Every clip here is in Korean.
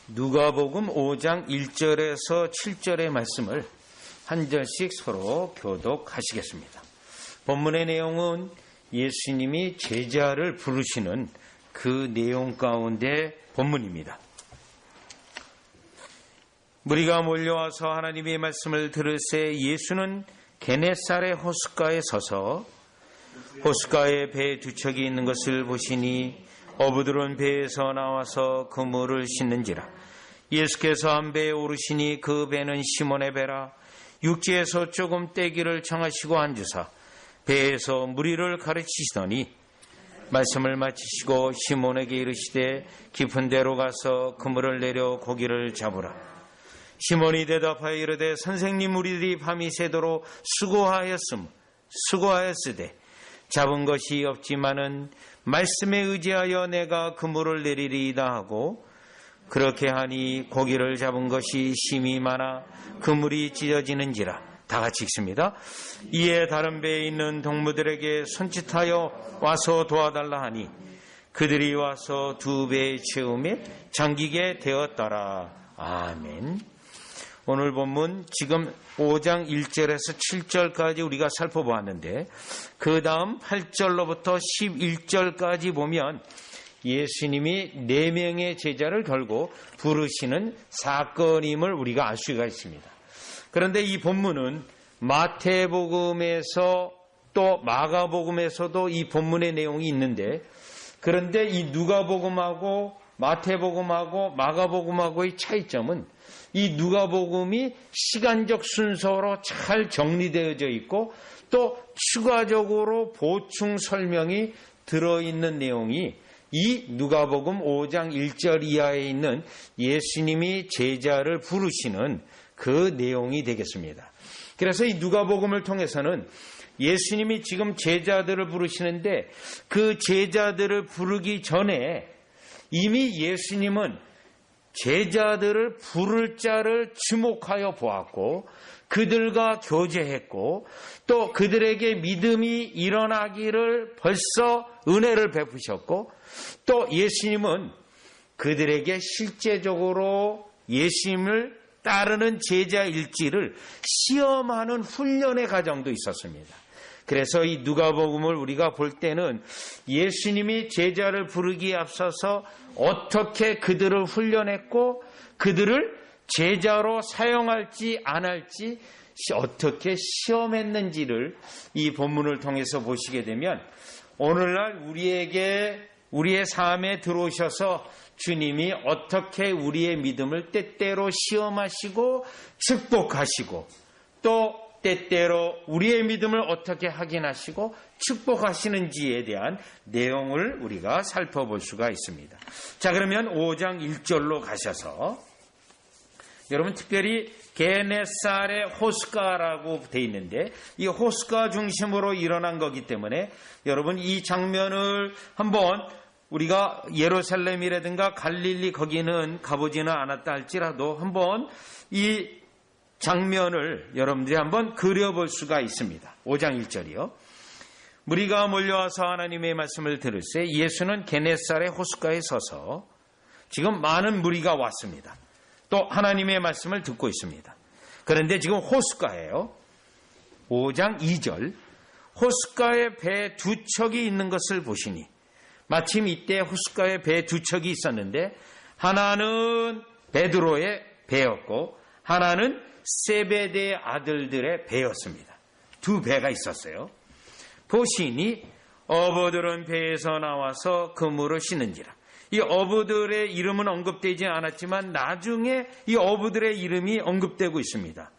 누가복음 5장 1절에서 7절의 말씀을 한 절씩 서로 교독하시겠습니다. 본문의 내용은 예수님이 제자를 부르시는 그 내용 가운데 본문입니다. 무리가 몰려와서 하나님의 말씀을 들으세 예수는 게네사렛 호숫가에 서서 호숫가에 배 두 척이 있는 것을 보시니 어부들은 배에서 나와서 그물을 씻는지라. 예수께서 한 배에 오르시니 그 배는 시몬의 배라. 육지에서 조금 떼기를 청하시고 앉으사 배에서 무리를 가르치시더니 말씀을 마치시고 시몬에게 이르시되 깊은 데로 가서 그물을 내려 고기를 잡으라. 시몬이 대답하여 이르되 선생님, 우리들이 밤이 새도록 수고하였으되 잡은 것이 없지만은 말씀에 의지하여 내가 그물을 내리리이다 하고 그렇게 하니 고기를 잡은 것이 심히 많아 그물이 찢어지는지라. 다 같이 읽습니다. 이에 다른 배에 있는 동무들에게 손짓하여 와서 도와달라 하니 그들이 와서 두 배의 채움에 잠기게 되었더라. 아멘. 오늘 본문 지금 5장 1절에서 7절까지 우리가 살펴보았는데 그 다음 8절로부터 11절까지 보면 예수님이 4명의 제자를 결국 부르시는 사건임을 우리가 알 수가 있습니다. 그런데 이 본문은 마태복음에서 또 마가복음에서도 이 본문의 내용이 있는데 그런데 이 누가복음하고 마태복음하고 마가복음하고의 차이점은 이 누가복음이 시간적 순서로 잘 정리되어져 있고 또 추가적으로 보충 설명이 들어있는 내용이 이 누가복음 5장 1절 이하에 있는 예수님이 제자를 부르시는 그 내용이 되겠습니다. 그래서 이 누가복음을 통해서는 예수님이 지금 제자들을 부르시는데 그 제자들을 부르기 전에 이미 예수님은 제자들을 부를 자를 주목하여 보았고 그들과 교제했고 또 그들에게 믿음이 일어나기를 벌써 은혜를 베푸셨고 또 예수님은 그들에게 실제적으로 예수님을 따르는 제자일지를 시험하는 훈련의 과정도 있었습니다. 그래서 이 누가복음을 우리가 볼 때는 예수님이 제자를 부르기에 앞서서 어떻게 그들을 훈련했고 그들을 제자로 사용할지 안 할지 어떻게 시험했는지를 이 본문을 통해서 보시게 되면 오늘날 우리의 삶에 들어오셔서 주님이 어떻게 우리의 믿음을 때때로 시험하시고 축복하시고 또 때때로 우리의 믿음을 어떻게 확인하시고 축복하시는지에 대한 내용을 우리가 살펴볼 수가 있습니다. 자, 그러면 5장 1절로 가셔서 여러분 특별히 게네사렛 호숫가라고 되어 있는데 이 호숫가 중심으로 일어난 거기 때문에 여러분 이 장면을 한번 우리가 예루살렘이라든가 갈릴리 거기는 가보지는 않았다 할지라도 한번 이 장면을 여러분들이 한번 그려볼 수가 있습니다. 5장 1절이요. 무리가 몰려와서 하나님의 말씀을 들을세 예수는 게네사렛 호숫가에 서서 지금 많은 무리가 왔습니다. 또 하나님의 말씀을 듣고 있습니다. 그런데 지금 호숫가예요. 5장 2절 호숫가에 배 두 척이 있는 것을 보시니 마침 이때 호숫가에 배 두 척이 있었는데 하나는 베드로의 배였고 하나는 세베대의 아들들의 배였습니다. 두 배가 있었어요. 보시니 어부들은 배에서 나와서 그물을 씻는지라. 이 어부들의 이름은 언급되지 않았지만 나중에 이 어부들의 이름이 언급되고 있습니다.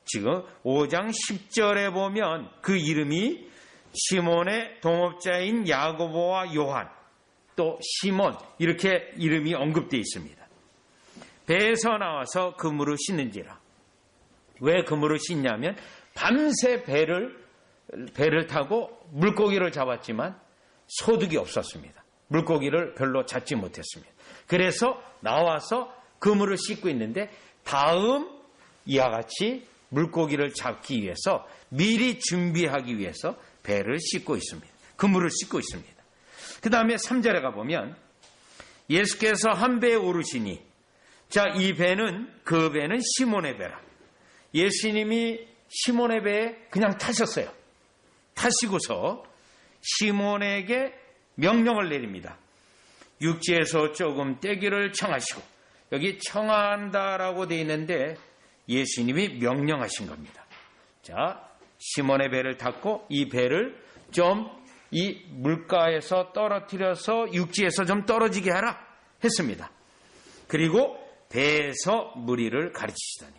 지금 5장 10절에 보면 그 이름이 시몬의 동업자인 야고보와 요한 또 시몬 이렇게 이름이 언급되어 있습니다. 배에서 나와서 그물을 씻는지라. 왜 그물을 씻냐면 밤새 배를 타고 물고기를 잡았지만 소득이 없었습니다. 물고기를 별로 잡지 못했습니다. 그래서 나와서 그물을 씻고 있는데 다음 이와 같이 물고기를 잡기 위해서 미리 준비하기 위해서 배를 씻고 있습니다. 그물을 씻고 있습니다. 그 다음에 3절에 가보면 예수께서 한 배에 오르시니 자, 이 배는, 그 배는 시몬의 배라. 예수님이 시몬의 배에 그냥 타셨어요. 타시고서 시몬에게 명령을 내립니다. 육지에서 조금 떼기를 청하시고, 여기 청한다라고 되어 있는데 예수님이 명령하신 겁니다. 자, 시몬의 배를 탔고 이 배를 좀 이 물가에서 떨어뜨려서 육지에서 좀 떨어지게 하라 했습니다. 그리고 배에서 무리를 가르치시더니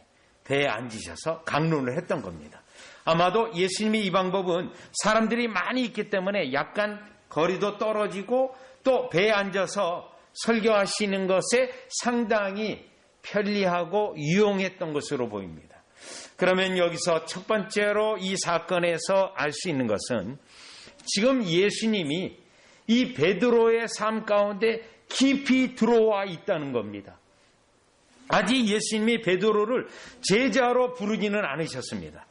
배에 앉으셔서 강론을 했던 겁니다. 아마도 예수님이 이 방법은 사람들이 많이 있기 때문에 약간 거리도 떨어지고 또 배에 앉아서 설교하시는 것에 상당히 편리하고 유용했던 것으로 보입니다. 그러면 여기서 첫 번째로 이 사건에서 알 수 있는 것은 지금 예수님이 이 베드로의 삶 가운데 깊이 들어와 있다는 겁니다. 아직 예수님이 베드로를 제자로 부르지는 않으셨습니다.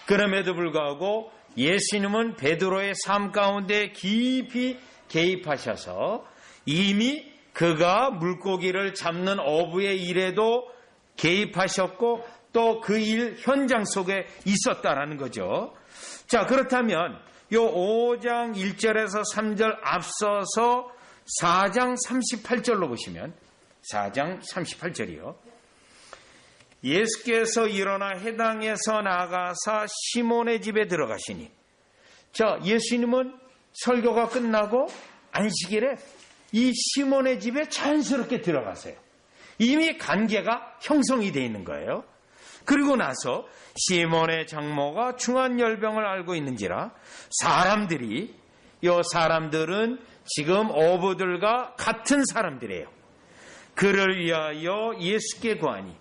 그럼에도 불구하고 예수님은 베드로의 삶 가운데 깊이 개입하셔서 이미 그가 물고기를 잡는 어부의 일에도 개입하셨고 또 그 일 현장 속에 있었다라는 거죠. 자, 그렇다면 요 5장 1절에서 3절 앞서서 4장 38절로 보시면 4장 38절이요. 예수께서 일어나 해당에서 나가사 시몬의 집에 들어가시니. 자, 예수님은 설교가 끝나고 안식일에 이 시몬의 집에 자연스럽게 들어가세요. 이미 관계가 형성이 되어 있는 거예요. 그리고 나서 시몬의 장모가 중한 열병을 앓고 있는지라 사람들은 지금 어부들과 같은 사람들이에요. 그를 위하여 예수께 구하니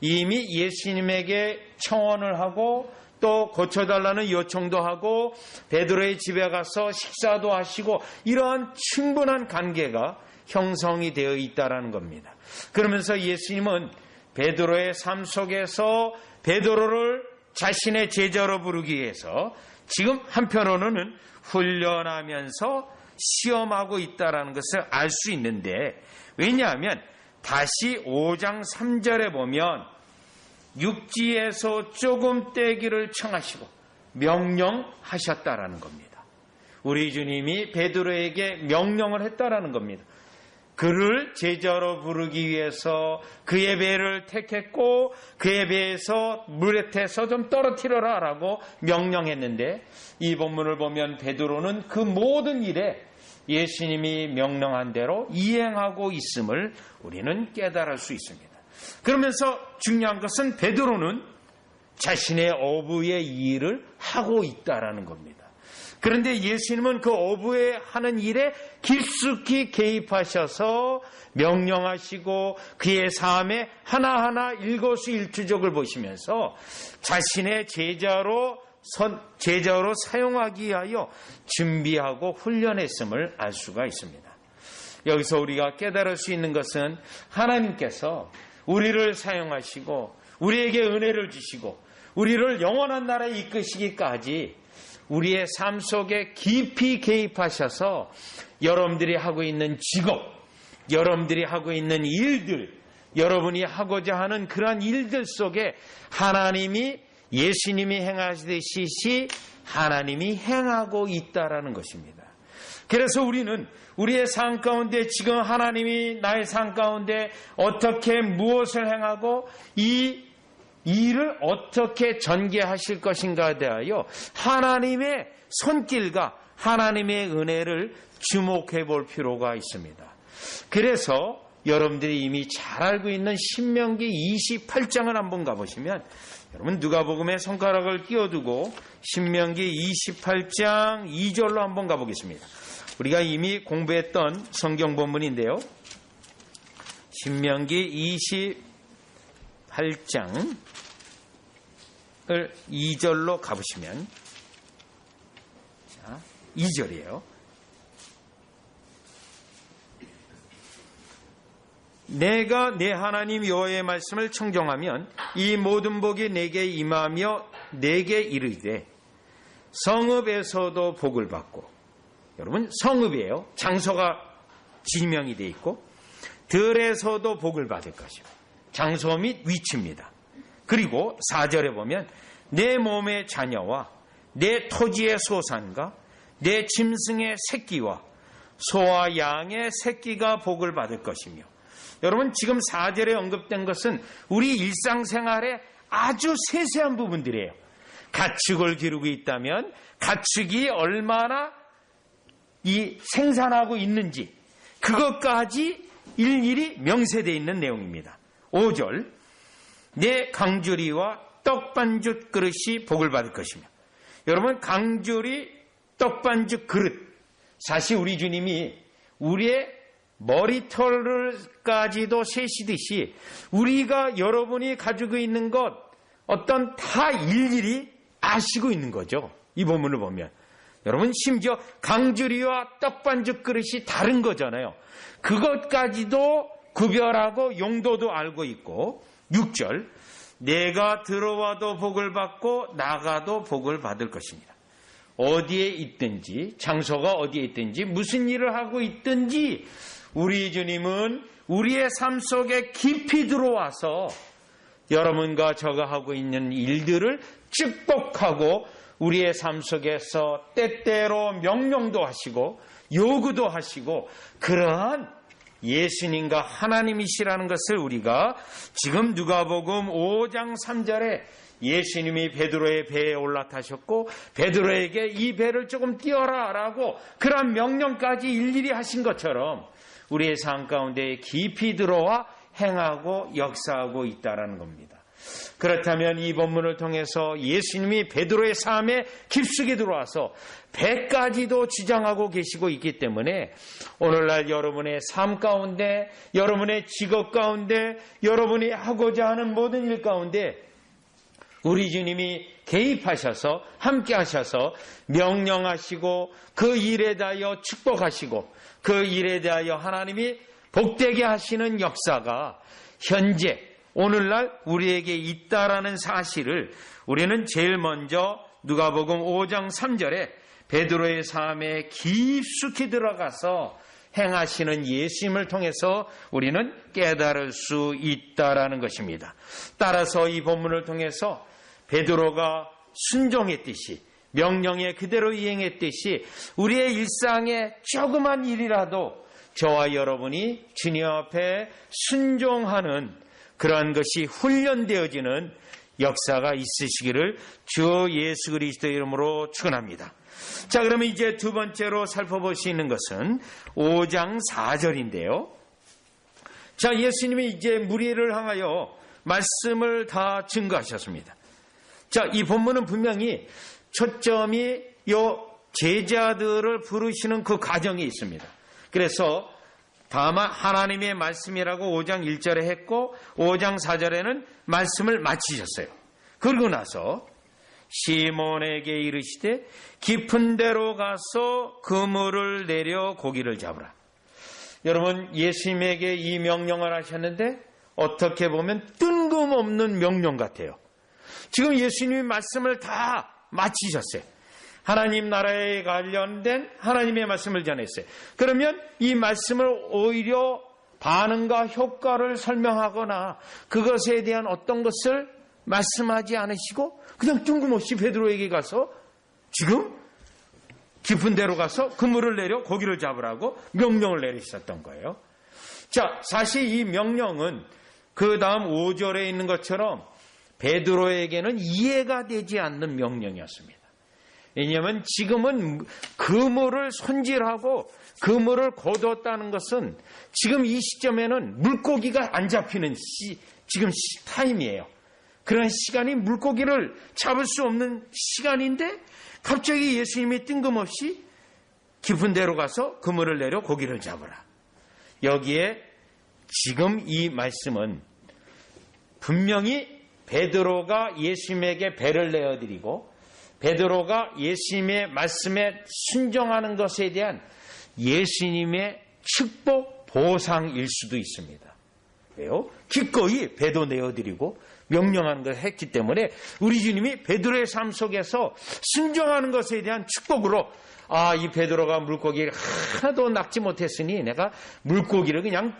이미 예수님에게 청원을 하고 또 고쳐달라는 요청도 하고 베드로의 집에 가서 식사도 하시고 이러한 충분한 관계가 형성이 되어 있다는 겁니다. 그러면서 예수님은 베드로의 삶 속에서 베드로를 자신의 제자로 부르기 위해서 지금 한편으로는 훈련하면서 시험하고 있다는 것을 알 수 있는데, 왜냐하면 다시 5장 3절에 보면 육지에서 조금 떼기를 청하시고 명령하셨다라는 겁니다. 우리 주님이 베드로에게 명령을 했다라는 겁니다. 그를 제자로 부르기 위해서 그의 배를 택했고 그의 배에서 물에 태서 좀 떨어뜨려라 라고 명령했는데, 이 본문을 보면 베드로는 그 모든 일에 예수님이 명령한 대로 이행하고 있음을 우리는 깨달을 수 있습니다. 그러면서 중요한 것은 베드로는 자신의 어부의 일을 하고 있다라는 겁니다. 그런데 예수님은 그 어부의 하는 일에 깊숙이 개입하셔서 명령하시고 그의 삶에 하나하나 일거수일투족을 보시면서 자신의 제자로 사용하기 위하여 준비하고 훈련했음을 알 수가 있습니다. 여기서 우리가 깨달을 수 있는 것은 하나님께서 우리를 사용하시고 우리에게 은혜를 주시고 우리를 영원한 나라에 이끄시기까지 우리의 삶 속에 깊이 개입하셔서 여러분들이 하고 있는 직업, 여러분들이 하고 있는 일들, 여러분이 하고자 하는 그러한 일들 속에 하나님이 예수님이 행하시듯이 하나님이 행하고 있다라는 것입니다. 그래서 우리는 우리의 삶 가운데 지금 하나님이 나의 삶 가운데 어떻게 무엇을 행하고 이 일을 어떻게 전개하실 것인가에 대하여 하나님의 손길과 하나님의 은혜를 주목해 볼 필요가 있습니다. 그래서 여러분들이 이미 잘 알고 있는 신명기 28장을 한번 가보시면, 여러분 누가복음에 손가락을 끼워두고 신명기 28장 2절로 한번 가보겠습니다. 우리가 이미 공부했던 성경 본문인데요. 신명기 28장을 2절로 가보시면, 자, 2절이에요. 내가 내 하나님 여호와의 말씀을 청종하면 이 모든 복이 내게 임하며 내게 이르되 성읍에서도 복을 받고, 여러분 성읍이에요. 장소가 지명이 되어 있고 들에서도 복을 받을 것이고 장소 및 위치입니다. 그리고 4절에 보면 내 몸의 자녀와 내 토지의 소산과 내 짐승의 새끼와 소와 양의 새끼가 복을 받을 것이며, 여러분 지금 4절에 언급된 것은 우리 일상생활의 아주 세세한 부분들이에요. 가축을 기르고 있다면 가축이 얼마나 이 생산하고 있는지 그것까지 일일이 명세되어 있는 내용입니다. 5절 내 강주리와 떡반죽 그릇이 복을 받을 것이며, 여러분 강주리 떡반죽 그릇, 사실 우리 주님이 우리의 머리털까지도 세시듯이 우리가 여러분이 가지고 있는 것 어떤 다 일일이 아시고 있는 거죠. 이 본문을 보면 여러분 심지어 강주리와 떡반죽 그릇이 다른 거잖아요. 그것까지도 구별하고 용도도 알고 있고, 6절 내가 들어와도 복을 받고 나가도 복을 받을 것입니다. 어디에 있든지, 장소가 어디에 있든지, 무슨 일을 하고 있든지 우리 주님은 우리의 삶 속에 깊이 들어와서 여러분과 저가 하고 있는 일들을 축복하고 우리의 삶 속에서 때때로 명령도 하시고 요구도 하시고, 그러한 예수님과 하나님이시라는 것을 우리가 지금 누가복음 5장 3절에 예수님이 베드로의 배에 올라타셨고 베드로에게 이 배를 조금 띄워라 라고 그런 명령까지 일일이 하신 것처럼 우리의 삶 가운데 깊이 들어와 행하고 역사하고 있다라는 겁니다. 그렇다면 이 본문을 통해서 예수님이 베드로의 삶에 깊숙이 들어와서 배까지도 주장하고 계시고 있기 때문에 오늘날 여러분의 삶 가운데, 여러분의 직업 가운데, 여러분이 하고자 하는 모든 일 가운데 우리 주님이 개입하셔서 함께 하셔서 명령하시고 그 일에 대하여 축복하시고 그 일에 대하여 하나님이 복되게 하시는 역사가 현재 오늘날 우리에게 있다라는 사실을 우리는 제일 먼저 누가복음 5장 3절에 베드로의 삶에 깊숙이 들어가서 행하시는 예수님을 통해서 우리는 깨달을 수 있다라는 것입니다. 따라서 이 본문을 통해서 베드로가 순종했듯이 명령에 그대로 이행했듯이 우리의 일상의 조그만 일이라도 저와 여러분이 주님 앞에 순종하는 그러한 것이 훈련되어지는 역사가 있으시기를 주 예수 그리스도의 이름으로 축원합니다. 자, 그러면 이제 두 번째로 살펴볼 수 있는 것은 5장 4절인데요. 자, 예수님이 이제 무리를 향하여 말씀을 다 증거하셨습니다. 자, 이 본문은 분명히 초점이 요 제자들을 부르시는 그 과정에 있습니다. 그래서 다만 하나님의 말씀이라고 5장 1절에 했고 5장 4절에는 말씀을 마치셨어요. 그러고 나서 시몬에게 이르시되 깊은 데로 가서 그물을 내려 고기를 잡으라. 여러분, 예수님에게 이 명령을 하셨는데 어떻게 보면 뜬금없는 명령 같아요. 지금 예수님이 말씀을 다 마치셨어요. 하나님 나라에 관련된 하나님의 말씀을 전했어요. 그러면 이 말씀을 오히려 반응과 효과를 설명하거나 그것에 대한 어떤 것을 말씀하지 않으시고 그냥 뜬금없이 베드로에게 가서 지금 깊은 데로 가서 그물을 내려 고기를 잡으라고 명령을 내리셨던 거예요. 자, 사실 이 명령은 그 다음 5절에 있는 것처럼 베드로에게는 이해가 되지 않는 명령이었습니다. 왜냐하면 지금은 그물을 손질하고 그물을 거두었다는 것은 지금 이 시점에는 물고기가 안 잡히는 지금 타임이에요. 그런 시간이 물고기를 잡을 수 없는 시간인데 갑자기 예수님이 뜬금없이 깊은 데로 가서 그물을 내려 고기를 잡으라. 여기에 지금 이 말씀은 분명히 베드로가 예수님에게 배를 내어드리고 베드로가 예수님의 말씀에 순종하는 것에 대한 예수님의 축복 보상일 수도 있습니다. 왜요? 기꺼이 배도 내어드리고 명령하는 것을 했기 때문에 우리 주님이 베드로의 삶 속에서 순종하는 것에 대한 축복으로 이 베드로가 물고기를 하나도 낚지 못했으니 내가 물고기를 그냥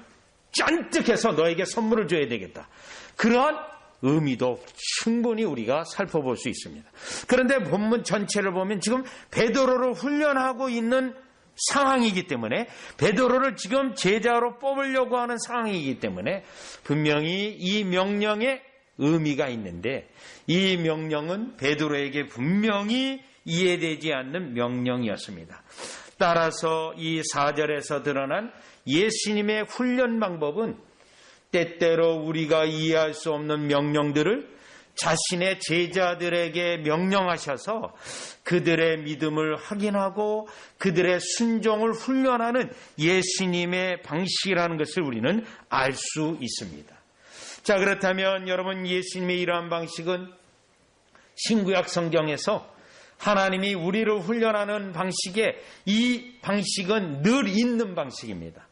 잔뜩 해서 너에게 선물을 줘야 되겠다. 그러한 의미도 충분히 우리가 살펴볼 수 있습니다. 그런데 본문 전체를 보면 지금 베드로를 훈련하고 있는 상황이기 때문에, 베드로를 지금 제자로 뽑으려고 하는 상황이기 때문에 분명히 이 명령에 의미가 있는데, 이 명령은 베드로에게 분명히 이해되지 않는 명령이었습니다. 따라서 이 4절에서 드러난 예수님의 훈련 방법은 때때로 우리가 이해할 수 없는 명령들을 자신의 제자들에게 명령하셔서 그들의 믿음을 확인하고 그들의 순종을 훈련하는 예수님의 방식이라는 것을 우리는 알 수 있습니다. 자, 그렇다면 여러분, 예수님의 이러한 방식은 신구약 성경에서 하나님이 우리를 훈련하는 방식에, 이 방식은 늘 있는 방식입니다.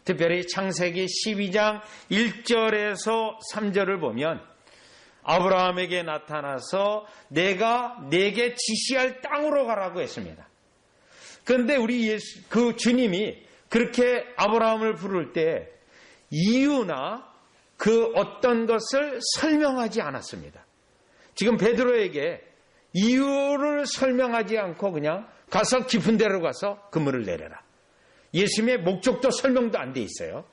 특별히 창세기 12장 1절에서 3절을 보면 아브라함에게 나타나서 내가 내게 지시할 땅으로 가라고 했습니다. 그런데 우리 그 주님이 그렇게 아브라함을 부를 때 이유나 그 어떤 것을 설명하지 않았습니다. 지금 베드로에게 이유를 설명하지 않고 그냥 가서 깊은 데로 가서 그물을 내려라. 예수님의 목적도 설명도 안 돼 있어요.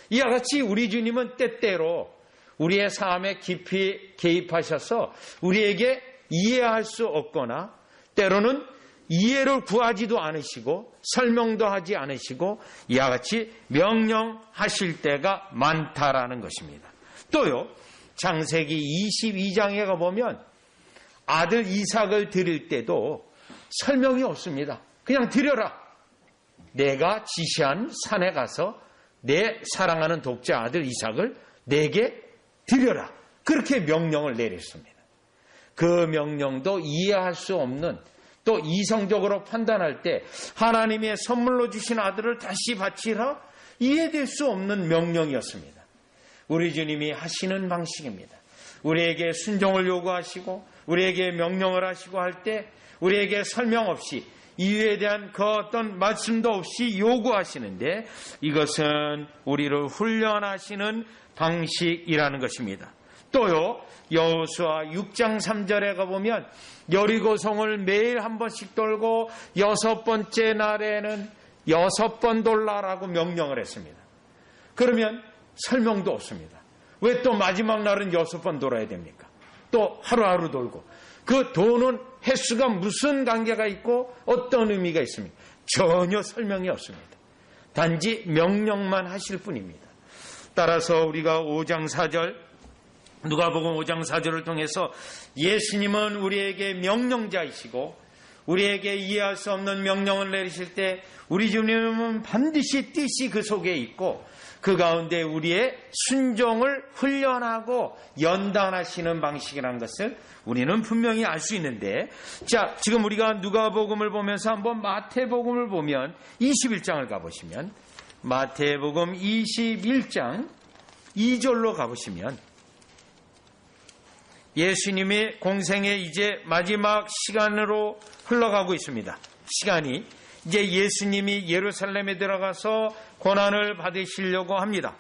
이와 같이 우리 주님은 때때로 우리의 삶에 깊이 개입하셔서 우리에게 이해할 수 없거나 때로는 이해를 구하지도 않으시고 설명도 하지 않으시고 이와 같이 명령하실 때가 많다라는 것입니다. 또요, 창세기 22장에 가보면 아들 이삭을 드릴 때도 설명이 없습니다. 그냥 드려라. 내가 지시한 산에 가서 내 사랑하는 독자 아들 이삭을 내게 드려라. 그렇게 명령을 내렸습니다. 그 명령도 이해할 수 없는, 또 이성적으로 판단할 때 하나님의 선물로 주신 아들을 다시 바치라, 이해될 수 없는 명령이었습니다. 우리 주님이 하시는 방식입니다. 우리에게 순종을 요구하시고 우리에게 명령을 하시고 할 때 우리에게 설명 없이, 이유에 대한 그 어떤 말씀도 없이 요구하시는데, 이것은 우리를 훈련하시는 방식이라는 것입니다. 또요, 여호수아 6장 3절에 가보면 여리고성을 매일 한 번씩 돌고 6번째 날에는 6번 돌라라고 명령을 했습니다. 그러면 설명도 없습니다. 왜 또 마지막 날은 6번 돌아야 됩니까? 또 하루하루 돌고, 그 도는 횟수가 무슨 관계가 있고 어떤 의미가 있습니까? 전혀 설명이 없습니다. 단지 명령만 하실 뿐입니다. 따라서 우리가 5장 4절, 누가복음 5장 4절을 통해서 예수님은 우리에게 명령자이시고 우리에게 이해할 수 없는 명령을 내리실 때 우리 주님은 반드시 뜻이 그 속에 있고 그 가운데 우리의 순종을 훈련하고 연단하시는 방식이라는 것을 우리는 분명히 알 수 있는데, 자, 지금 우리가 누가복음을 보면서 한번 마태복음을 보면 21장을 가보시면, 마태복음 21장 2절로 가보시면 예수님의 공생의 이제 마지막 시간으로 흘러가고 있습니다. 시간이 이제 예수님이 예루살렘에 들어가서 고난을 받으시려고 합니다.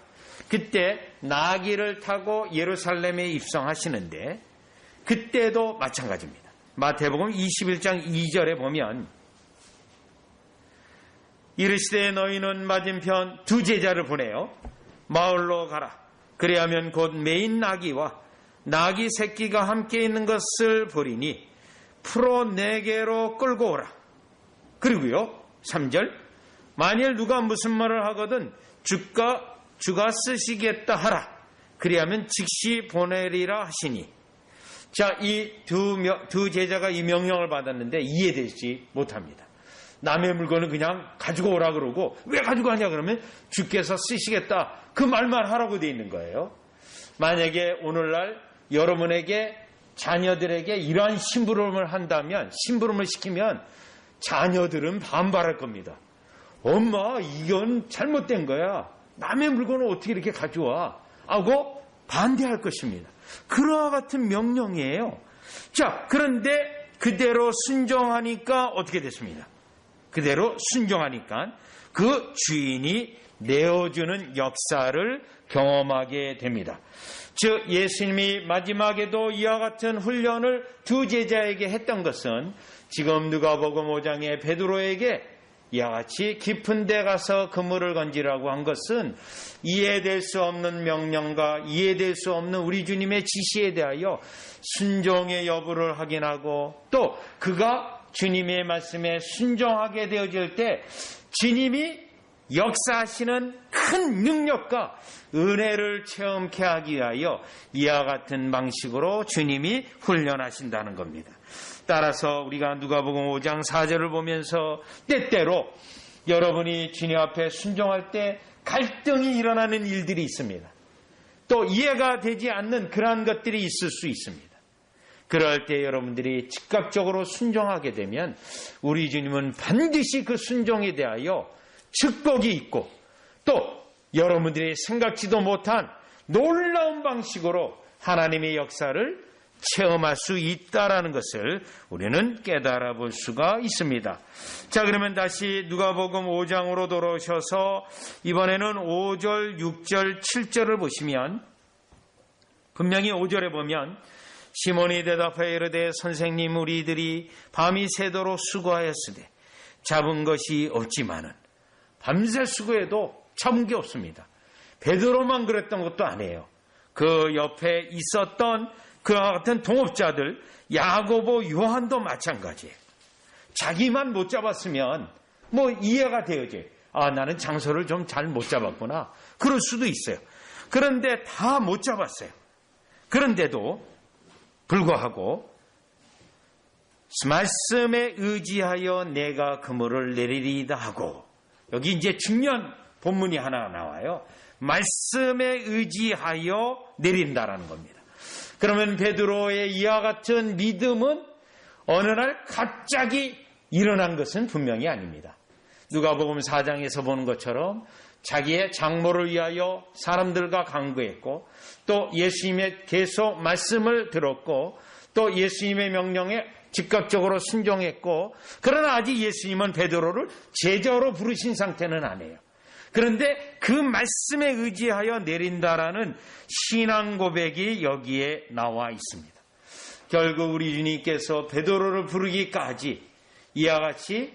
그때 나귀를 타고 예루살렘에 입성하시는데 그때도 마찬가지입니다. 마태복음 21장 2절에 보면 이르시되 너희는 맞은편 두 제자를 보내요. 마을로 가라. 그리하면 곧 매인 나귀와 나귀 새끼가 함께 있는 것을 보리니 풀어 내게로 끌고 오라. 그리고요 3절 만일 누가 무슨 말을 하거든 주가 쓰시겠다 하라. 그리하면 즉시 보내리라 하시니. 자, 이 두 제자가 이 명령을 받았는데 이해되지 못합니다. 남의 물건을 그냥 가지고 오라 그러고, 왜 가지고 가냐 그러면 주께서 쓰시겠다, 그 말만 하라고 돼 있는 거예요. 만약에 오늘날 여러분에게 자녀들에게 이러한 심부름을 한다면, 심부름을 시키면 자녀들은 반발할 겁니다. 엄마, 이건 잘못된 거야. 남의 물건을 어떻게 이렇게 가져와? 하고 반대할 것입니다. 그와 같은 명령이에요. 자, 그런데 그대로 순종하니까 어떻게 됐습니다? 그대로 순종하니까 그 주인이 내어주는 역사를 경험하게 됩니다. 즉 예수님이 마지막에도 이와 같은 훈련을 두 제자에게 했던 것은 지금 누가복음 5장의 베드로에게 이와 같이 깊은 데 가서 그물을 건지라고 한 것은 이해될 수 없는 명령과 이해될 수 없는 우리 주님의 지시에 대하여 순종의 여부를 확인하고 또 그가 주님의 말씀에 순종하게 되어질 때 주님이 역사하시는 큰 능력과 은혜를 체험케 하기 위하여 이와 같은 방식으로 주님이 훈련하신다는 겁니다. 따라서 우리가 누가복음 5장 4절을 보면서 때때로 여러분이 주님 앞에 순종할 때 갈등이 일어나는 일들이 있습니다. 또 이해가 되지 않는 그러한 것들이 있을 수 있습니다. 그럴 때 여러분들이 즉각적으로 순종하게 되면 우리 주님은 반드시 그 순종에 대하여 축복이 있고 또 여러분들이 생각지도 못한 놀라운 방식으로 하나님의 역사를 체험할 수 있다라는 것을 우리는 깨달아 볼 수가 있습니다. 자, 그러면 다시 누가복음 5장으로 돌아오셔서 이번에는 5절, 6절, 7절을 보시면 분명히 5절에 보면 시몬이 대답하여 이르되 선생님 우리들이 밤이 새도록 수고하였으되 잡은 것이 없지만은 밤새 수고해도 잡은 게 없습니다. 베드로만 그랬던 것도 아니에요. 그 옆에 있었던 그와 같은 동업자들 야고보, 요한도 마찬가지예요. 자기만 못 잡았으면 뭐 이해가 되어져요. 아, 나는 장소를 좀 잘 못 잡았구나. 그럴 수도 있어요. 그런데 다 못 잡았어요. 그런데도 불구하고 말씀에 의지하여 내가 그물을 내리리이다 하고 여기 이제 중요한 본문이 하나 나와요. 말씀에 의지하여 내린다라는 겁니다. 그러면 베드로의 이와 같은 믿음은 어느 날 갑자기 일어난 것은 분명히 아닙니다. 누가복음 4장에서 보는 것처럼 자기의 장모를 위하여 사람들과 강구했고 또 예수님의 계속 말씀을 들었고 또 예수님의 명령에 즉각적으로 순종했고 그러나 아직 예수님은 베드로를 제자로 부르신 상태는 아니에요. 그런데 그 말씀에 의지하여 내린다라는 신앙 고백이 여기에 나와 있습니다. 결국 우리 주님께서 베드로를 부르기까지 이와 같이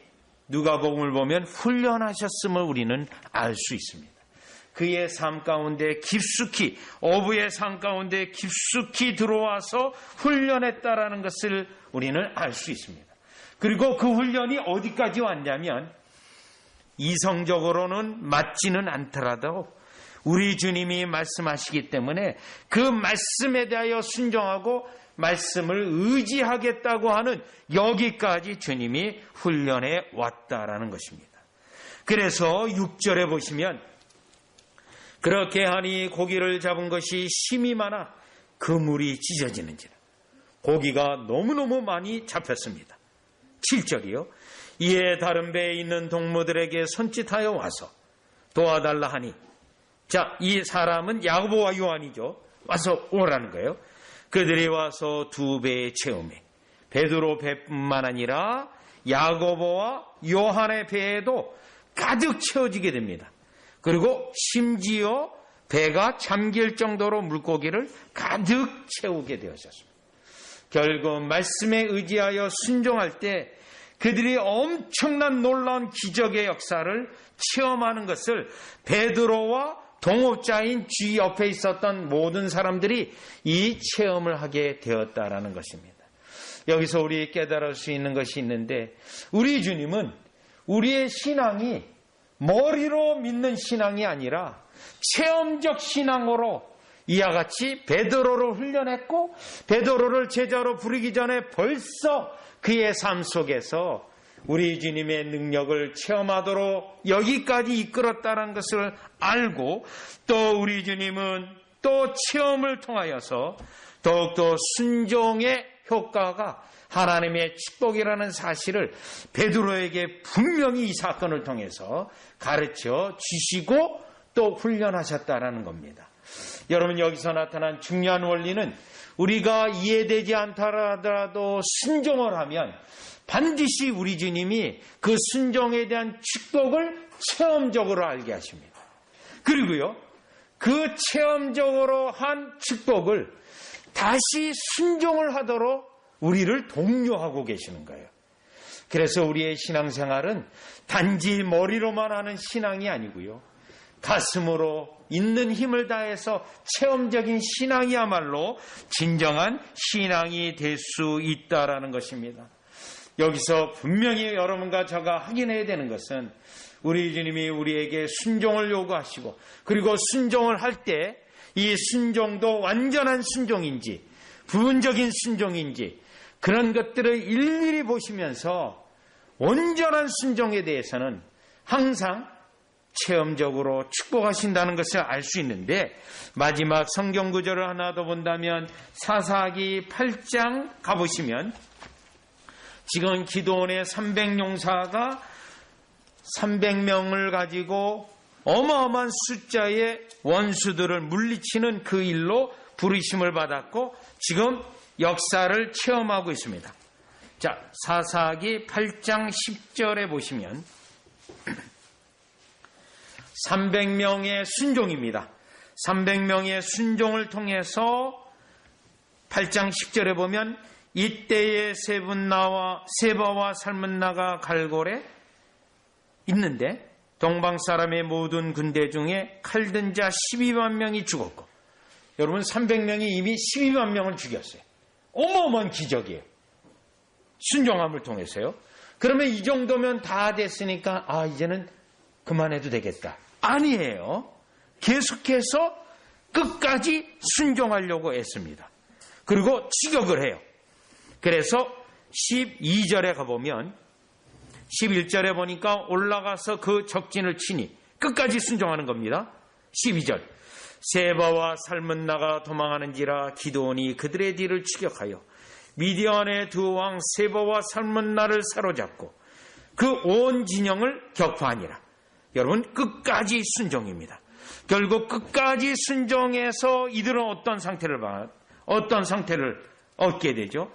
누가복음을 보면 훈련하셨음을 우리는 알 수 있습니다. 그의 삶 가운데 깊숙이 어부의 삶 가운데 깊숙이 들어와서 훈련했다라는 것을 우리는 알 수 있습니다. 그리고 그 훈련이 어디까지 왔냐면 이성적으로는 맞지는 않더라도 우리 주님이 말씀하시기 때문에 그 말씀에 대하여 순종하고 말씀을 의지하겠다고 하는 여기까지 주님이 훈련해 왔다라는 것입니다. 그래서 6절에 보시면 그렇게 하니 고기를 잡은 것이 심이 많아 그물이 찢어지는지라. 고기가 너무너무 많이 잡혔습니다. 7절이요. 이에 다른 배에 있는 동무들에게 손짓하여 와서 도와달라 하니 자, 이 사람은 야고보와 요한이죠. 와서 오라는 거예요. 그들이 와서 두 배에 채우매 베드로 배뿐만 아니라 야고보와 요한의 배에도 가득 채워지게 됩니다. 그리고 심지어 배가 잠길 정도로 물고기를 가득 채우게 되었습니다. 결국 말씀에 의지하여 순종할 때 그들이 엄청난 놀라운 기적의 역사를 체험하는 것을 베드로와 동업자인 쥐 옆에 있었던 모든 사람들이 이 체험을 하게 되었다라는 것입니다. 여기서 우리 깨달을 수 있는 것이 있는데 우리 주님은 우리의 신앙이 머리로 믿는 신앙이 아니라 체험적 신앙으로 이와 같이 베드로를 훈련했고 베드로를 제자로 부르기 전에 벌써 그의 삶 속에서 우리 주님의 능력을 체험하도록 여기까지 이끌었다는 것을 알고 또 우리 주님은 또 체험을 통하여서 더욱더 순종의 효과가 하나님의 축복이라는 사실을 베드로에게 분명히 이 사건을 통해서 가르쳐 주시고 또 훈련하셨다라는 겁니다. 여러분 여기서 나타난 중요한 원리는 우리가 이해되지 않다 하더라도 순종을 하면 반드시 우리 주님이 그 순종에 대한 축복을 체험적으로 알게 하십니다. 그리고요, 그 체험적으로 한 축복을 다시 순종을 하도록 우리를 독려하고 계시는 거예요. 그래서 우리의 신앙생활은 단지 머리로만 하는 신앙이 아니고요, 가슴으로 있는 힘을 다해서 체험적인 신앙이야말로 진정한 신앙이 될 수 있다라는 것입니다. 여기서 분명히 여러분과 저가 확인해야 되는 것은 우리 주님이 우리에게 순종을 요구하시고, 그리고 순종을 할 때 이 순종도 완전한 순종인지 부분적인 순종인지 그런 것들을 일일이 보시면서 온전한 순종에 대해서는 항상 체험적으로 축복하신다는 것을 알 수 있는데, 마지막 성경 구절을 하나 더 본다면 사사기 8장 가보시면 지금 기드온의 300용사가 300명을 가지고 어마어마한 숫자의 원수들을 물리치는 그 일로 부르심을 받았고 지금 역사를 체험하고 있습니다. 자, 사사기 8장 10절에 보시면 300명의 순종입니다. 300명의 순종을 통해서 8장 10절에 보면 이때에 세바와 살문나가 갈골에 있는데 동방 사람의 모든 군대 중에 칼든 자 12만 명이 죽었고, 여러분 300명이 이미 12만 명을 죽였어요. 어마어마한 기적이에요. 순종함을 통해서요. 그러면 이 정도면 다 됐으니까 이제는 그만해도 되겠다. 아니에요. 계속해서 끝까지 순종하려고 했습니다. 그리고 추격을 해요. 그래서 12절에 가보면 11절에 보니까 올라가서 그 적진을 치니 끝까지 순종하는 겁니다. 12절 세바와 살문나가 도망하는지라 기드온이 그들의 뒤를 추격하여 미디안의 두 왕 세바와 살문나를 사로잡고 그 온 진영을 격파하니라. 여러분, 끝까지 순종입니다. 결국 끝까지 순종해서 이들은 어떤 상태를 얻게 되죠?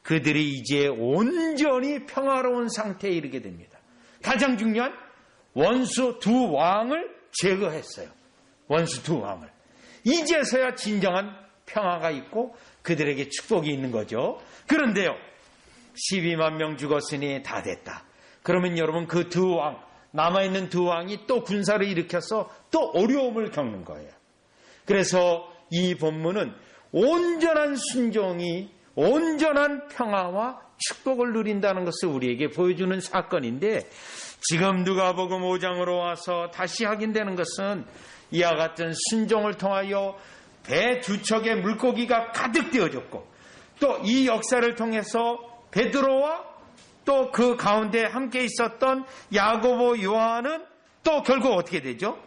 그들이 이제 온전히 평화로운 상태에 이르게 됩니다. 가장 중요한 원수 두 왕을 제거했어요. 원수 두 왕을. 이제서야 진정한 평화가 있고 그들에게 축복이 있는 거죠. 그런데요, 12만 명 죽었으니 다 됐다. 그러면 여러분, 그 두 왕, 남아있는 두 왕이 또 군사를 일으켜서 또 어려움을 겪는 거예요. 그래서 이 본문은 온전한 순종이 온전한 평화와 축복을 누린다는 것을 우리에게 보여주는 사건인데, 지금 누가복음 5장으로 와서 다시 확인되는 것은 이와 같은 순종을 통하여 배 두 척의 물고기가 가득 되어졌고, 또 이 역사를 통해서 베드로와 또 그 가운데 함께 있었던 야고보, 요한은 또 결국 어떻게 되죠?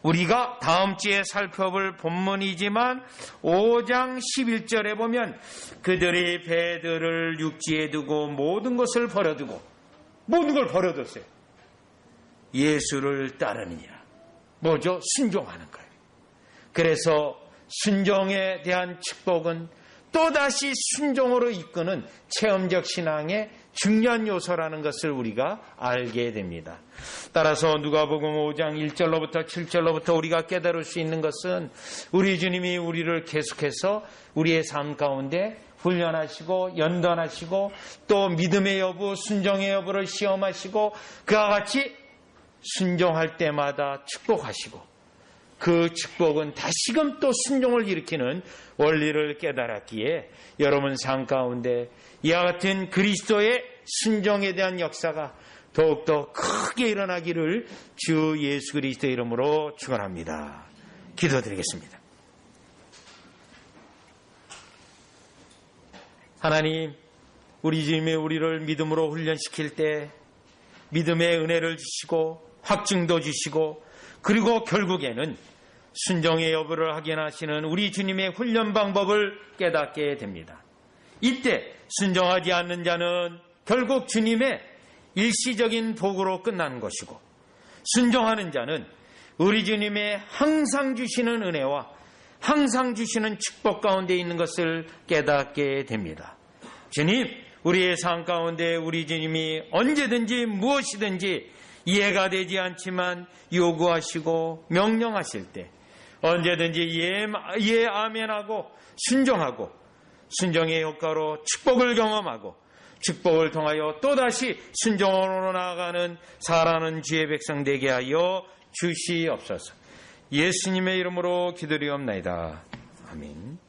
우리가 다음 주에 살펴볼 본문이지만 5장 11절에 보면 그들이 배들을 육지에 두고 모든 것을 버려두고, 모든 걸 버려뒀어요. 예수를 따르느니라. 뭐죠? 순종하는 거예요. 그래서 순종에 대한 축복은 또다시 순종으로 이끄는 체험적 신앙의 중요한 요소라는 것을 우리가 알게 됩니다. 따라서 누가복음 5장 1절로부터 7절로부터 우리가 깨달을 수 있는 것은 우리 주님이 우리를 계속해서 우리의 삶 가운데 훈련하시고 연단하시고 또 믿음의 여부, 순종의 여부를 시험하시고 그와 같이 순종할 때마다 축복하시고, 그 축복은 다시금 또 순종을 일으키는 원리를 깨달았기에 여러분 삶 가운데 이와 같은 그리스도의 순종에 대한 역사가 더욱더 크게 일어나기를 주 예수 그리스도의 이름으로 축원합니다. 기도드리겠습니다. 하나님, 우리 주님이 우리를 믿음으로 훈련시킬 때 믿음의 은혜를 주시고 확증도 주시고, 그리고 결국에는 순종의 여부를 확인하시는 우리 주님의 훈련 방법을 깨닫게 됩니다. 이때 순종하지 않는 자는 결국 주님의 일시적인 복으로 끝나는 것이고, 순종하는 자는 우리 주님의 항상 주시는 은혜와 항상 주시는 축복 가운데 있는 것을 깨닫게 됩니다. 주님, 우리의 삶 가운데 우리 주님이 언제든지 무엇이든지 이해가 되지 않지만 요구하시고 명령하실 때 언제든지 예 아멘하고 순종하고 순종의 효과로 축복을 경험하고 축복을 통하여 또다시 순종으로 나아가는 살아가는 주의 백성 되게 하여 주시옵소서. 예수님의 이름으로 기도드리옵나이다. 아멘.